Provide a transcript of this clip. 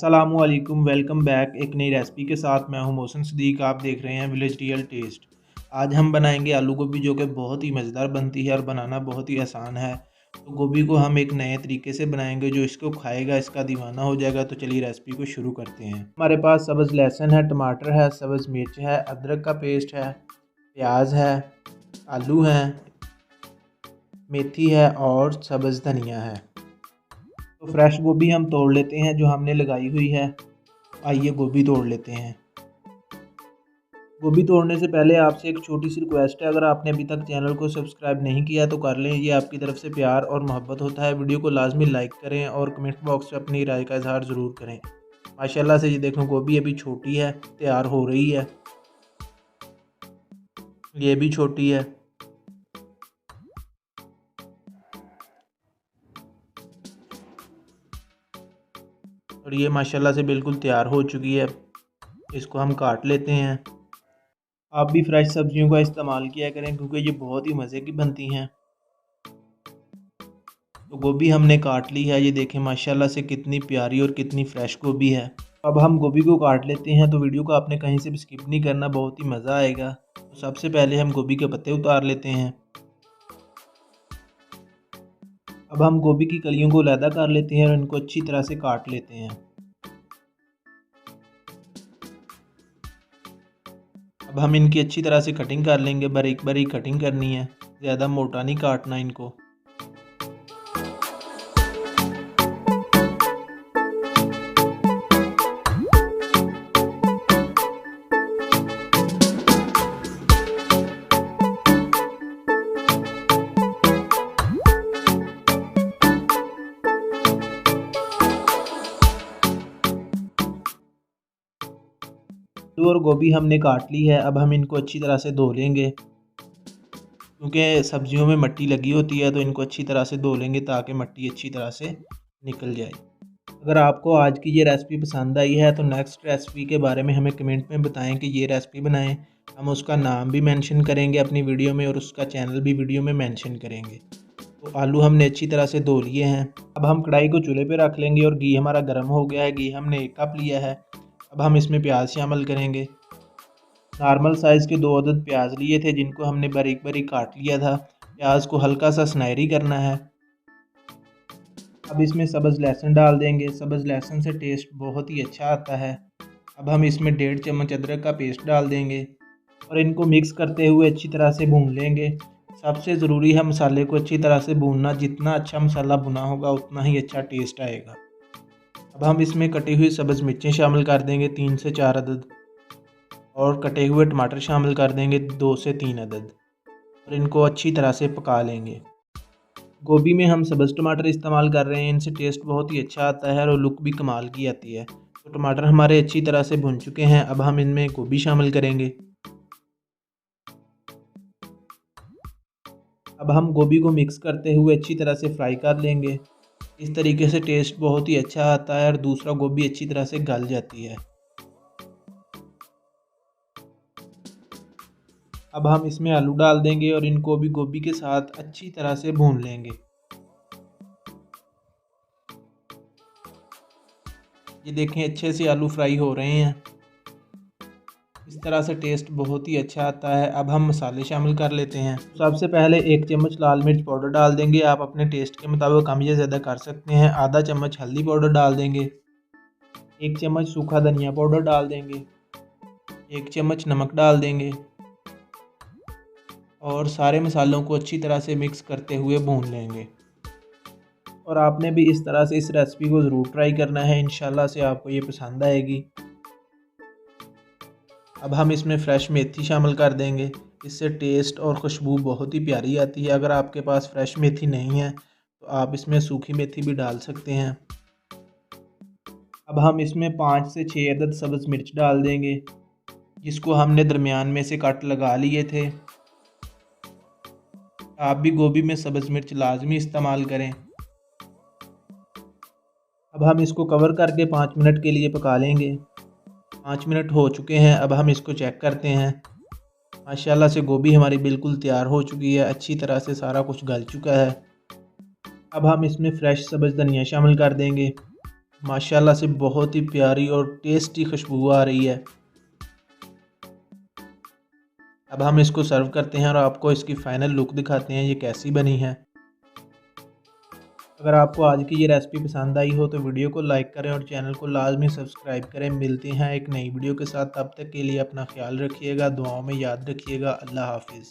अस्सलामुअलैकुम, welcome back. एक नई रेसिपी के साथ मैं हूं मोहसिन सदीक। आप देख रहे हैं विलेज रियल टेस्ट। आज हम बनाएंगे आलू गोभी, जो कि बहुत ही मज़ेदार बनती है और बनाना बहुत ही आसान है। तो गोभी को हम एक नए तरीके से बनाएंगे, जो इसको खाएगा इसका दीवाना हो जाएगा। तो चलिए रेसिपी को शुरू करते हैं। हमारे पास सब्ज़ लहसुन है, टमाटर है, सब्ज़ मिर्च है, अदरक का पेस्ट है, प्याज है, आलू हैं, मेथी है और सब्ज़ धनिया है। तो फ्रेश गोभी हम तोड़ लेते हैं जो हमने लगाई हुई है। आइए गोभी तोड़ लेते हैं। गोभी तोड़ने से पहले आपसे एक छोटी सी रिक्वेस्ट है, अगर आपने अभी तक चैनल को सब्सक्राइब नहीं किया तो कर लें। ये आपकी तरफ से प्यार और मोहब्बत होता है। वीडियो को लाजमी लाइक करें और कमेंट बॉक्स में अपनी राय का इजहार ज़रूर करें। माशाल्लाह से ये देखो, गोभी अभी छोटी है, तैयार हो रही है। ये भी छोटी है। और ये माशाल्लाह से बिल्कुल तैयार हो चुकी है। इसको हम काट लेते हैं। आप भी फ्रेश सब्जियों का इस्तेमाल किया करें, क्योंकि ये बहुत ही मज़े की बनती हैं। तो गोभी हमने काट ली है। ये देखें माशाल्लाह से कितनी प्यारी और कितनी फ्रेश गोभी है। अब हम गोभी को काट लेते हैं। तो वीडियो को आपने कहीं से भी स्किप नहीं करना, बहुत ही मज़ा आएगा। तो सबसे पहले हम गोभी के पत्ते उतार लेते हैं। अब हम गोभी की कलियों को अलहदा कर लेते हैं और इनको अच्छी तरह से काट लेते हैं। अब हम इनकी अच्छी तरह से कटिंग कर लेंगे। बारीक बारीक कटिंग करनी है, ज़्यादा मोटा नहीं काटना इनको। आलू और गोभी हमने काट ली है। अब हम इनको अच्छी तरह से धो लेंगे, क्योंकि सब्जियों में मिट्टी लगी होती है। तो इनको अच्छी तरह से धो लेंगे ताकि मिट्टी अच्छी तरह से निकल जाए। अगर आपको आज की ये रेसिपी पसंद आई है तो नेक्स्ट रेसिपी के बारे में हमें कमेंट में बताएं कि ये रेसिपी बनाएं। हम उसका नाम भी मेंशन करेंगे अपनी वीडियो में और उसका चैनल भी वीडियो में मेंशन करेंगे। तो आलू हमने अच्छी तरह से धो लिए हैं। अब हम कढ़ाई को चूल्हे पे रख लेंगे और घी हमारा गर्म हो गया है। घी हमने 1 कप लिया है। अब हम इसमें प्याज शामिल करेंगे। नॉर्मल साइज़ के 2 अदद प्याज लिए थे, जिनको हमने बारीक बारीक काट लिया था। प्याज को हल्का सा सुनहरी करना है। अब इसमें सब्ज़ लहसुन डाल देंगे। सब्ज़ लहसुन से टेस्ट बहुत ही अच्छा आता है। अब हम इसमें 1.5 चम्मच अदरक का पेस्ट डाल देंगे और इनको मिक्स करते हुए अच्छी तरह से भून लेंगे। सबसे ज़रूरी है मसाले को अच्छी तरह से भूनना। जितना अच्छा मसाला भुना होगा उतना ही अच्छा टेस्ट आएगा। अब हम इसमें कटी हुई सब्ज़ मिर्चें शामिल कर देंगे, 3 से 4 अदद, और कटे हुए टमाटर शामिल कर देंगे, 2 से 3 अदद, और इनको अच्छी तरह से पका लेंगे। गोभी में हम सब्ज़ टमाटर इस्तेमाल कर रहे हैं, इनसे टेस्ट बहुत ही अच्छा आता है और लुक भी कमाल की आती है। तो टमाटर हमारे अच्छी तरह से भुन चुके हैं। अब हम इनमें गोभी शामिल करेंगे। अब हम गोभी को मिक्स करते हुए अच्छी तरह से फ्राई कर लेंगे। इस तरीके से टेस्ट बहुत ही अच्छा आता है और दूसरा गोभी अच्छी तरह से गल जाती है। अब हम इसमें आलू डाल देंगे और इनको भी गोभी के साथ अच्छी तरह से भून लेंगे। ये देखें अच्छे से आलू फ्राई हो रहे हैं। इस तरह से टेस्ट बहुत ही अच्छा आता है। अब हम मसाले शामिल कर लेते हैं। सबसे पहले 1 चम्मच लाल मिर्च पाउडर डाल देंगे। आप अपने टेस्ट के मुताबिक कम या ज़्यादा कर सकते हैं। आधा चम्मच हल्दी पाउडर डाल देंगे। 1 चम्मच सूखा धनिया पाउडर डाल देंगे। 1 चम्मच नमक डाल देंगे और सारे मसालों को अच्छी तरह से मिक्स करते हुए भून लेंगे। और आपने भी इस तरह से इस रेसिपी को ज़रूर ट्राई करना है। इंशाल्लाह से आपको ये पसंद आएगी। अब हम इसमें फ्रेश मेथी शामिल कर देंगे। इससे टेस्ट और खुशबू बहुत ही प्यारी आती है। अगर आपके पास फ्रेश मेथी नहीं है तो आप इसमें सूखी मेथी भी डाल सकते हैं। अब हम इसमें 5 से 6 अदद सब्ज़ मिर्च डाल देंगे, जिसको हमने दरमियान में से कट लगा लिए थे। आप भी गोभी में सब्ज़ मिर्च लाजमी इस्तेमाल करें। अब हम इसको कवर करके 5 मिनट के लिए पका लेंगे। 5 मिनट हो चुके हैं। अब हम इसको चेक करते हैं। माशाल्लाह से गोभी हमारी बिल्कुल तैयार हो चुकी है। अच्छी तरह से सारा कुछ गल चुका है। अब हम इसमें फ्रेश सब्ज़ धनिया शामिल कर देंगे। माशाल्लाह से बहुत ही प्यारी और टेस्टी खुशबू आ रही है। अब हम इसको सर्व करते हैं और आपको इसकी फ़ाइनल लुक दिखाते हैं ये कैसी बनी है। अगर आपको आज की ये रेसिपी पसंद आई हो तो वीडियो को लाइक करें और चैनल को लाजमी सब्सक्राइब करें। मिलते हैं एक नई वीडियो के साथ, तब तक के लिए अपना ख्याल रखिएगा, दुआओं में याद रखिएगा। अल्लाह हाफिज़।